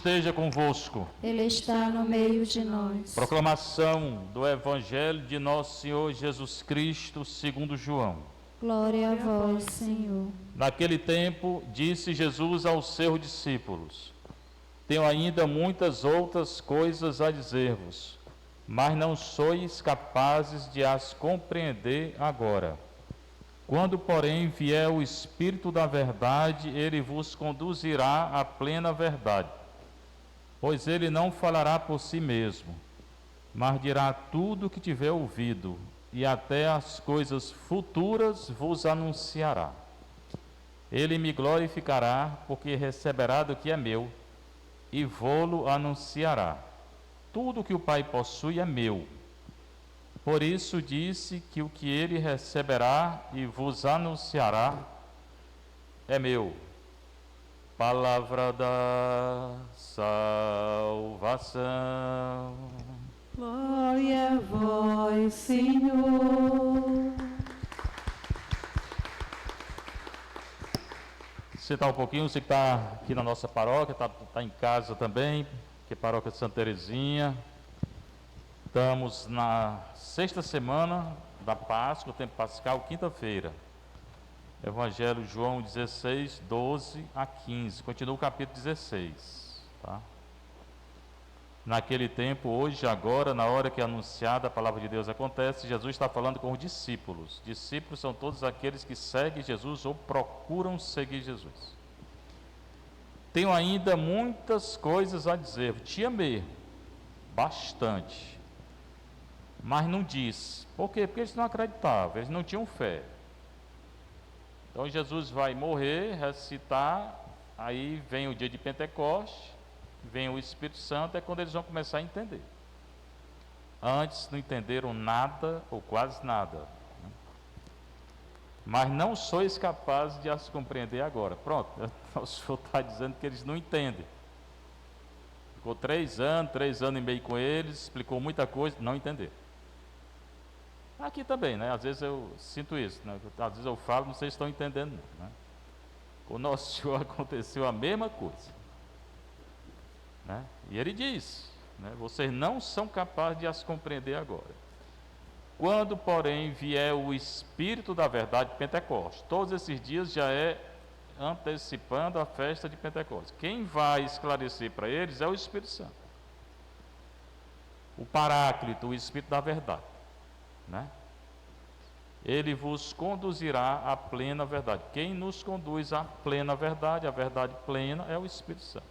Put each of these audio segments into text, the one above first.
Esteja convosco. Ele está no meio de nós. Proclamação do Evangelho de nosso Senhor Jesus Cristo, segundo João. Glória a vós, Senhor. Naquele tempo, disse Jesus aos seus discípulos: Tenho ainda muitas outras coisas a dizer-vos, mas não sois capazes de as compreender agora. Quando, porém, vier o Espírito da verdade, ele vos conduzirá à plena verdade. Pois ele não falará por si mesmo, mas dirá tudo o que tiver ouvido, e até as coisas futuras vos anunciará. Ele me glorificará, porque receberá do que é meu, e vô-lo anunciará. Tudo que o Pai possui é meu. Por isso disse que o que ele receberá e vos anunciará é meu. Palavra da salvação. Glória a vós, Senhor. Sentar um pouquinho, você que está aqui na nossa paróquia, está em casa também, que é a paróquia de Santa Terezinha. Estamos na sexta semana da Páscoa, o tempo pascal, quinta-feira. Evangelho João 16, 12 a 15. Continua o capítulo 16. Tá? Naquele tempo, hoje, agora, na hora que é anunciada a palavra de Deus acontece, Jesus está falando com os discípulos. Discípulos são todos aqueles que seguem Jesus ou procuram seguir Jesus. Tenho ainda muitas coisas a dizer. Te amei bastante, mas não disse. Por quê? Porque eles não acreditavam, eles não tinham fé. Então Jesus vai morrer, ressuscitar, aí vem o dia de Pentecostes, vem o Espírito Santo, é quando eles vão começar a entender. Antes não entenderam nada, ou quase nada. Mas não sois capazes de as compreender agora. Pronto, o Senhor está dizendo que eles não entendem. Ficou 3 anos e meio com eles, explicou muita coisa, não entenderam. Aqui também, né? Às vezes eu sinto isso, né? Às vezes eu falo, não sei se estão entendendo, né? Com o nosso Senhor aconteceu a mesma coisa, né? E ele diz, né? Vocês não são capazes de as compreender agora. Quando, porém, vier o Espírito da verdade, Pentecostes, todos esses dias já é antecipando a festa de Pentecostes. Quem vai esclarecer para eles é o Espírito Santo, o Paráclito, o Espírito da verdade, né? Ele vos conduzirá à plena verdade. Quem nos conduz à plena verdade, a verdade plena, é o Espírito Santo.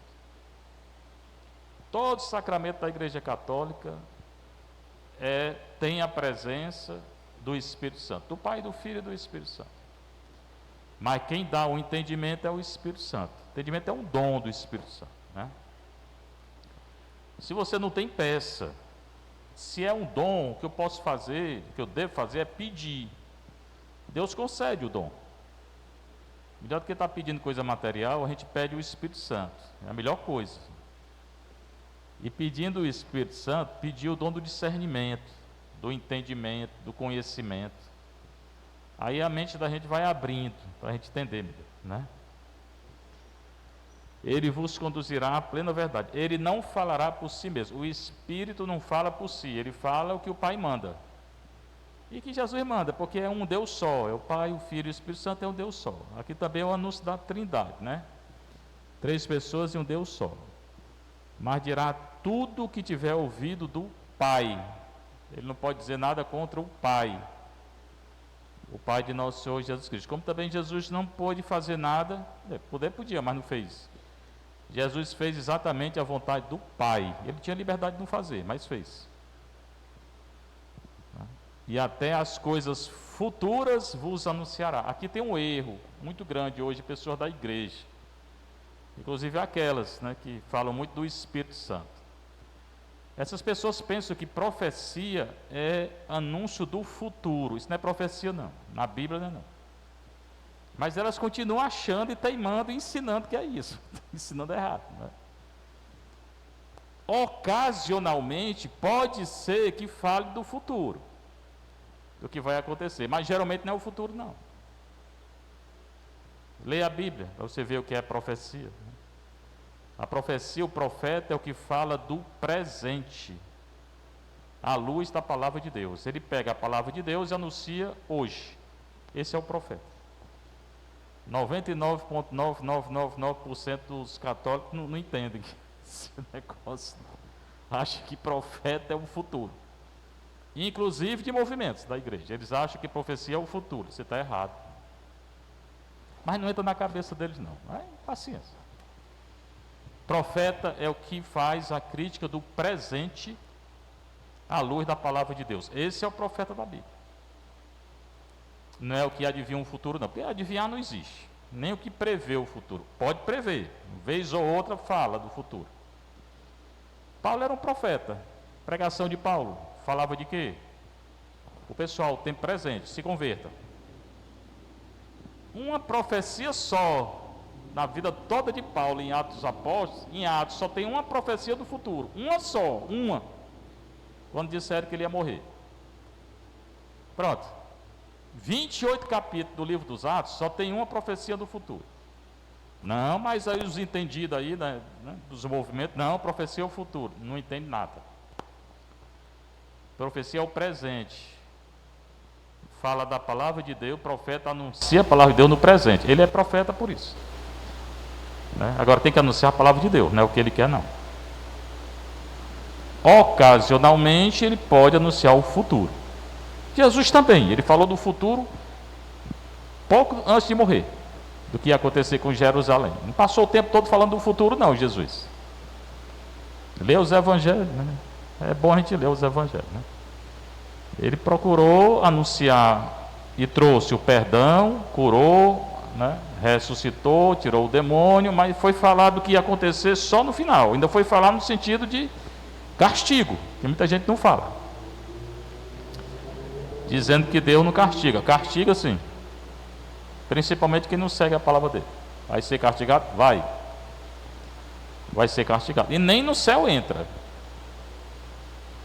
Todo sacramento da Igreja Católica tem a presença do Espírito Santo, do Pai, do Filho e do Espírito Santo. Mas quem dá o entendimento é o Espírito Santo. O entendimento é um dom do Espírito Santo, né? Se você não tem, peça. Se é um dom, o que eu posso fazer, o que eu devo fazer é pedir. Deus concede o dom. Melhor do que estar pedindo coisa material, a gente pede o Espírito Santo. É a melhor coisa. E pedindo o Espírito Santo, pedir o dom do discernimento, do entendimento, do conhecimento. Aí a mente da gente vai abrindo, para a gente entender, né? Ele vos conduzirá à plena verdade. Ele não falará por si mesmo. O Espírito não fala por si, ele fala o que o Pai manda. E que Jesus manda, porque é um Deus só, é o Pai, o Filho e o Espírito Santo, é um Deus só. Aqui também é o anúncio da Trindade, né? 3 pessoas e um Deus só. Mas dirá tudo o que tiver ouvido do Pai. Ele não pode dizer nada contra o Pai, o Pai de nosso Senhor Jesus Cristo. Como também Jesus não pôde fazer nada, podia, mas não fez. Jesus fez exatamente a vontade do Pai. Ele tinha liberdade de não fazer, mas fez. E até as coisas futuras vos anunciará. Aqui tem um erro muito grande hoje de pessoas da igreja, inclusive aquelas, né, que falam muito do Espírito Santo. Essas pessoas pensam que profecia é anúncio do futuro. Isso não é profecia, não. Na Bíblia não é, não. Mas elas continuam achando e teimando e ensinando que é isso. Ensinando errado, né? Ocasionalmente pode ser que fale do futuro, do que vai acontecer, mas geralmente não é o futuro, não. Leia a Bíblia para você ver o que é profecia. A profecia, o profeta, é o que fala do presente, à luz da palavra de Deus. Ele pega a palavra de Deus e anuncia hoje. Esse é o profeta. 99,9999% dos católicos não entendem esse negócio. Acham que profeta é o futuro. Inclusive de movimentos da igreja. Eles acham que profecia é o futuro. Você está errado. Mas não entra na cabeça deles, não. Aí, paciência. Profeta é o que faz a crítica do presente à luz da palavra de Deus. Esse é o profeta da Bíblia. Não é o que adivinha um futuro, não. Porque adivinhar não existe. Nem o que prevê o futuro. Pode prever. Uma vez ou outra fala do futuro. Paulo era um profeta. Pregação de Paulo. Falava de quê? O pessoal, tem presente, se converta. Uma profecia só. Na vida toda de Paulo, em Atos dos Apóstolos, em Atos só tem uma profecia do futuro. Uma só, uma. Quando disseram que ele ia morrer. Pronto. 28 capítulos do livro dos Atos, só tem uma profecia do futuro. Não, mas aí os entendidos aí, né, dos movimentos, não, profecia é o futuro. Não entende nada. Profecia é o presente. Fala da palavra de Deus, o profeta anuncia a palavra de Deus no presente. Ele é profeta por isso. Né? Agora tem que anunciar a palavra de Deus, não é o que ele quer, não. Ocasionalmente ele pode anunciar o futuro. Jesus também, ele falou do futuro pouco antes de morrer, do que ia acontecer com Jerusalém. Não passou o tempo todo falando do futuro, não, Jesus. Lê os evangelhos, né? É bom a gente ler os evangelhos, né? Ele procurou anunciar e trouxe o perdão, curou, né? Ressuscitou, tirou o demônio, mas foi falar do que ia acontecer só no final. Ainda foi falar no sentido de castigo, que muita gente não fala. Dizendo que Deus não castiga. Castiga sim. Principalmente quem não segue a palavra dele. Vai ser castigado? Vai. Vai ser castigado. E nem no céu entra.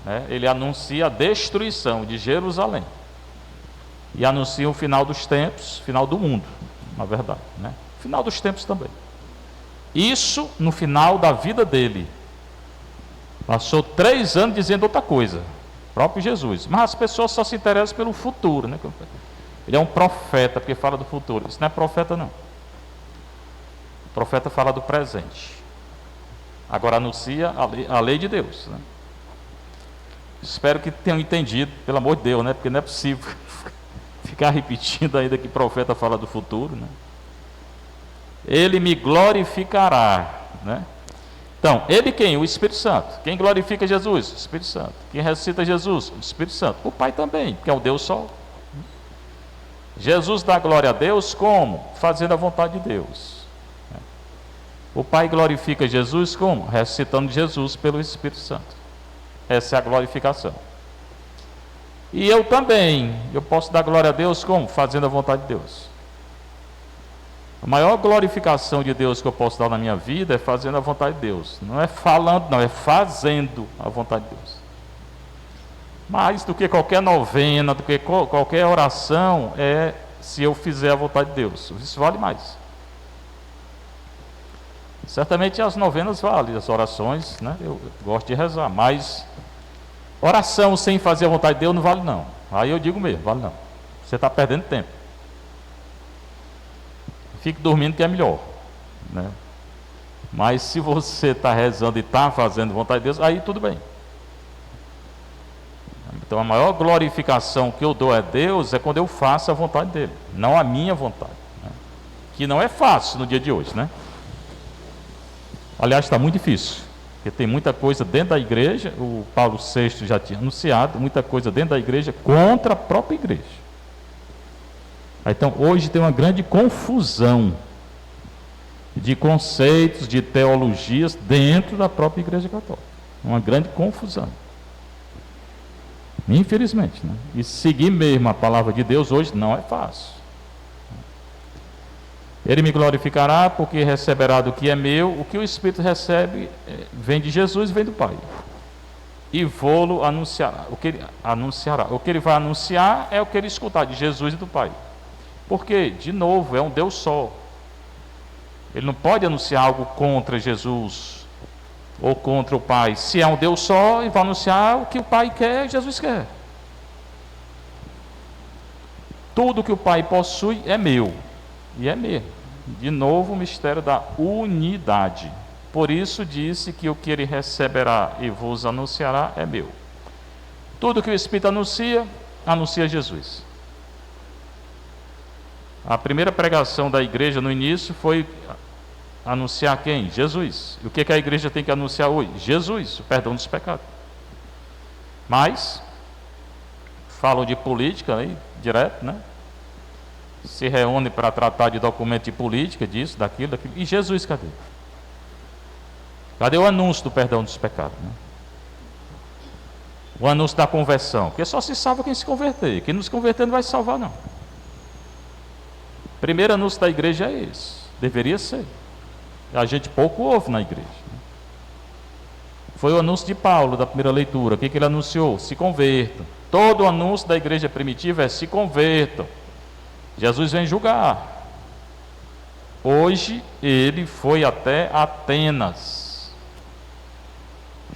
Né? Ele anuncia a destruição de Jerusalém. E anuncia o final dos tempos, final do mundo, na verdade. Né? Final dos tempos também. Isso no final da vida dele. Passou 3 anos dizendo outra coisa. Próprio Jesus. Mas as pessoas só se interessam pelo futuro, né? Ele é um profeta, porque fala do futuro. Isso não é profeta, não. O profeta fala do presente. Agora anuncia a lei de Deus, né? Espero que tenham entendido, pelo amor de Deus, né? Porque não é possível ficar repetindo ainda que profeta fala do futuro, né? Ele me glorificará, né? Então, ele quem? O Espírito Santo. Quem glorifica Jesus? O Espírito Santo. Quem ressuscita Jesus? O Espírito Santo. O Pai também, que é o Deus só. Jesus dá glória a Deus como? Fazendo a vontade de Deus. O Pai glorifica Jesus como? Ressuscitando Jesus pelo Espírito Santo. Essa é a glorificação. E eu também, eu posso dar glória a Deus como? Fazendo a vontade de Deus. A maior glorificação de Deus que eu posso dar na minha vida é fazendo a vontade de Deus. Não é falando, não, é fazendo a vontade de Deus. Mais do que qualquer novena, do que qualquer oração, é se eu fizer a vontade de Deus. Isso vale mais. Certamente as novenas valem, as orações, né? Eu gosto de rezar, mas oração sem fazer a vontade de Deus não vale não. Aí eu digo mesmo, vale não. Você está perdendo tempo. Fique dormindo que é melhor, né? Mas se você está rezando e está fazendo a vontade de Deus, aí tudo bem. Então a maior glorificação que eu dou a Deus é quando eu faço a vontade dele, não a minha vontade, né? Que não é fácil no dia de hoje, né? Aliás, está muito difícil, porque tem muita coisa dentro da igreja, o Paulo VI já tinha anunciado, muita coisa dentro da igreja contra a própria igreja. Então, hoje tem uma grande confusão de conceitos, de teologias dentro da própria Igreja Católica. Uma grande confusão. Infelizmente, né? E seguir mesmo a palavra de Deus hoje não é fácil. Ele me glorificará porque receberá do que é meu. O que o Espírito recebe vem de Jesus e vem do Pai. E vou-lo anunciará. O que ele anunciará. O que ele vai anunciar é o que ele escutar de Jesus e do Pai. Porque, de novo, é um Deus só. Ele não pode anunciar algo contra Jesus ou contra o Pai. Se é um Deus só, ele vai anunciar o que o Pai quer, Jesus quer. Tudo que o Pai possui é meu, e é meu. De novo, o mistério da unidade. Por isso disse que o que ele receberá e vos anunciará é meu. Tudo que o Espírito anuncia, anuncia Jesus. A primeira pregação da igreja no início foi anunciar quem? Jesus. E o que a igreja tem que anunciar hoje? Jesus, o perdão dos pecados. Mas falam de política, né, direto, né? Se reúne para tratar de documento de política, disso, daquilo. E Jesus, cadê? Cadê o anúncio do perdão dos pecados? Né? O anúncio da conversão. Porque só se salva quem se converter. Quem não se converter não vai se salvar, não. O primeiro anúncio da igreja é esse. Deveria ser. A gente pouco ouve na igreja. Foi o anúncio de Paulo, da primeira leitura. O que ele anunciou? Se convertam. Todo o anúncio da igreja primitiva é se convertam. Jesus vem julgar. Hoje ele foi até Atenas.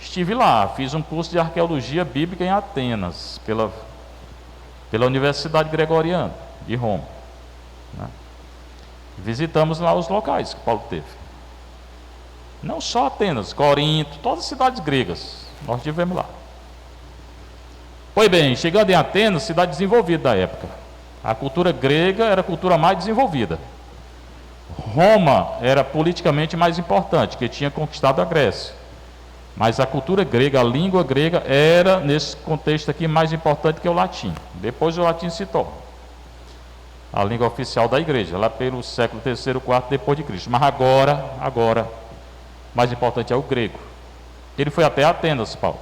Estive lá, fiz um curso de arqueologia bíblica em Atenas, pela Universidade Gregoriana de Roma. Né? Visitamos lá os locais que Paulo teve. Não só Atenas, Corinto, todas as cidades gregas, nós estivemos lá. Pois bem, chegando em Atenas, cidade desenvolvida da época. A cultura grega era a cultura mais desenvolvida. Roma era politicamente mais importante, que tinha conquistado a Grécia. Mas a cultura grega, a língua grega, era, nesse contexto aqui, mais importante que o latim. Depois o latim se torna a língua oficial da igreja, lá pelo século III, IV depois de Cristo. Mas agora, mais importante é o grego. Ele foi até Atenas, Paulo.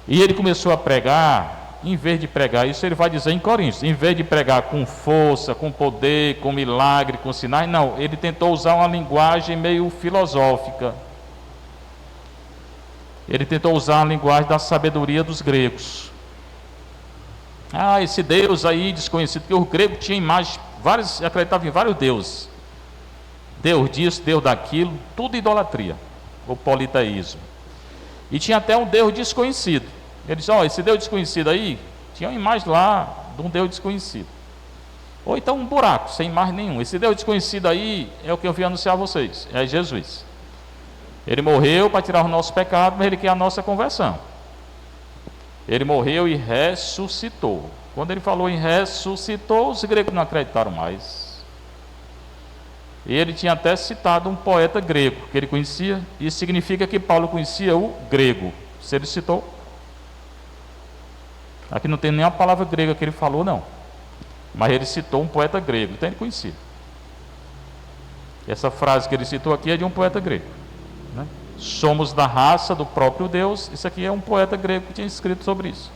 E ele começou a pregar. Em vez de pregar, isso ele vai dizer em Coríntios, em vez de pregar com força, com poder, com milagre, com sinais, não, ele tentou usar uma linguagem meio filosófica. Ele tentou usar a linguagem da sabedoria dos gregos. Esse Deus aí desconhecido, porque o grego tinha imagens, acreditava em vários deuses. Deus disso, Deus daquilo, tudo idolatria, ou politeísmo. E tinha até um Deus desconhecido. Ele disse, esse Deus desconhecido aí, tinha uma imagem lá de um Deus desconhecido. Ou então um buraco, sem imagem nenhuma. Esse Deus desconhecido aí é o que eu vim anunciar a vocês, é Jesus. Ele morreu para tirar o nosso pecado, mas ele quer a nossa conversão. Ele morreu e ressuscitou. Quando ele falou em ressuscitou, os gregos não acreditaram mais. E ele tinha até citado um poeta grego, que ele conhecia. Isso significa que Paulo conhecia o grego. Se ele citou, aqui não tem nenhuma palavra grega que ele falou, não. Mas ele citou um poeta grego, então ele conhecia. Essa frase que ele citou aqui é de um poeta grego. Né? Somos da raça do próprio Deus. Isso aqui é um poeta grego que tinha escrito sobre isso.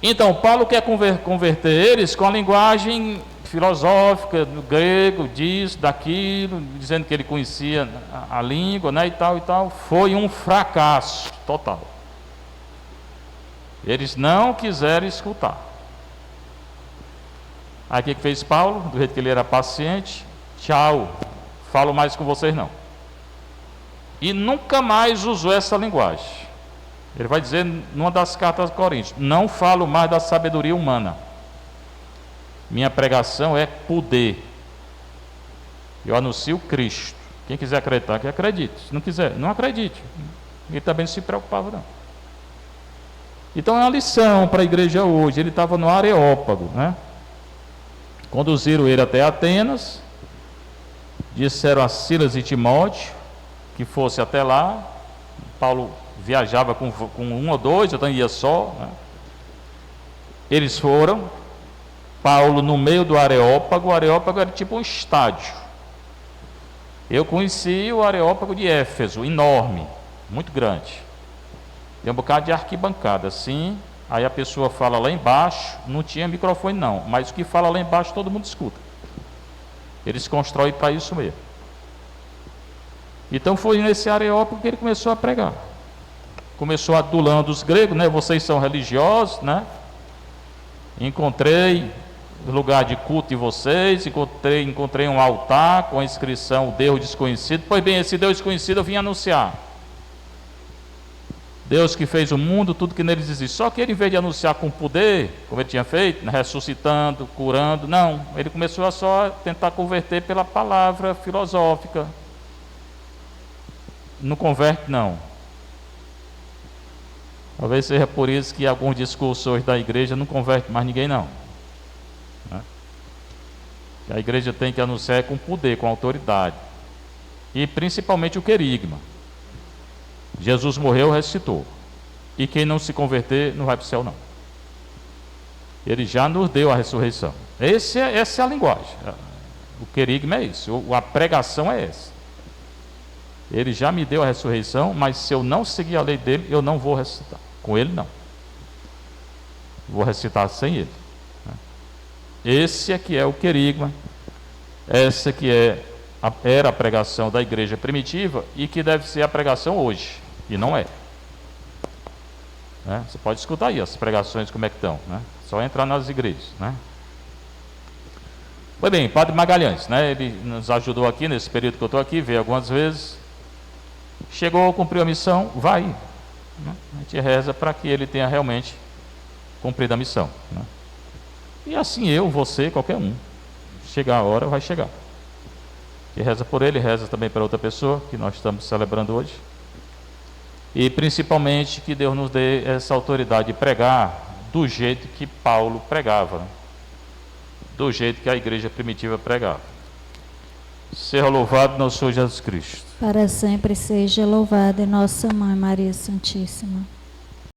Então, Paulo quer converter eles com a linguagem filosófica do grego, disso, daquilo, dizendo que ele conhecia a língua, né, e tal, e tal. Foi um fracasso total. Eles não quiseram escutar. Aí o que fez Paulo? Do jeito que ele era paciente, tchau, falo mais com vocês não. E nunca mais usou essa linguagem. Ele vai dizer numa das cartas aos Coríntios, não falo mais da sabedoria humana. Minha pregação é poder. Eu anuncio Cristo. Quem quiser acreditar, que acredite. Se não quiser, não acredite. Ele também não se preocupava não. Então é uma lição para a igreja hoje. Ele estava no Areópago, né? Conduziram ele até Atenas, disseram a Silas e Timóteo que fosse até lá. Paulo viajava com um ou dois, então ia só, né? Eles foram. Paulo no meio do Areópago. O Areópago era tipo um estádio. Eu conheci o Areópago de Éfeso, enorme, muito grande. Tem um bocado de arquibancada, assim. Aí a pessoa fala lá embaixo, não tinha microfone não, mas o que fala lá embaixo todo mundo escuta. Eles constroem para isso mesmo. Então foi nesse Areópago que ele começou a pregar. Começou adulando os gregos, né? Vocês são religiosos, né? Encontrei lugar de culto de vocês, encontrei um altar com a inscrição Deus desconhecido. Pois bem, esse Deus desconhecido eu vim anunciar. Deus que fez o mundo, tudo que nele existe. Só que ele, em vez de anunciar com poder, como ele tinha feito, né, ressuscitando, curando, não. Ele começou a só tentar converter pela palavra filosófica. Não converte, não. Talvez seja por isso que alguns discursos hoje da igreja não convertem mais ninguém, não. Né? A igreja tem que anunciar com poder, com autoridade. E principalmente o querigma. Jesus morreu, ressuscitou. E quem não se converter não vai para o céu, não. Ele já nos deu a ressurreição. Essa é a linguagem. O querigma é isso. A pregação é essa. Ele já me deu a ressurreição, mas se eu não seguir a lei dele, eu não vou ressuscitar. Com ele, não. Vou ressuscitar sem ele. Esse é que é o querigma. Essa que era a pregação da igreja primitiva e que deve ser a pregação hoje. E não é. Né? Você pode escutar aí as pregações como é que estão. Né? Só entrar nas igrejas. Né? Pois bem, Padre Magalhães, né? Ele nos ajudou aqui nesse período que eu estou aqui, veio algumas vezes. Chegou, cumpriu a missão, vai. Né? A gente reza para que ele tenha realmente cumprido a missão. Né? E assim eu, você, qualquer um. Chegar a hora, vai chegar. E reza por ele, reza também para outra pessoa que nós estamos celebrando hoje. E principalmente que Deus nos dê essa autoridade de pregar do jeito que Paulo pregava, né? Do jeito que a igreja primitiva pregava. Seja louvado nosso Senhor Jesus Cristo. Para sempre seja louvada nossa Mãe Maria Santíssima.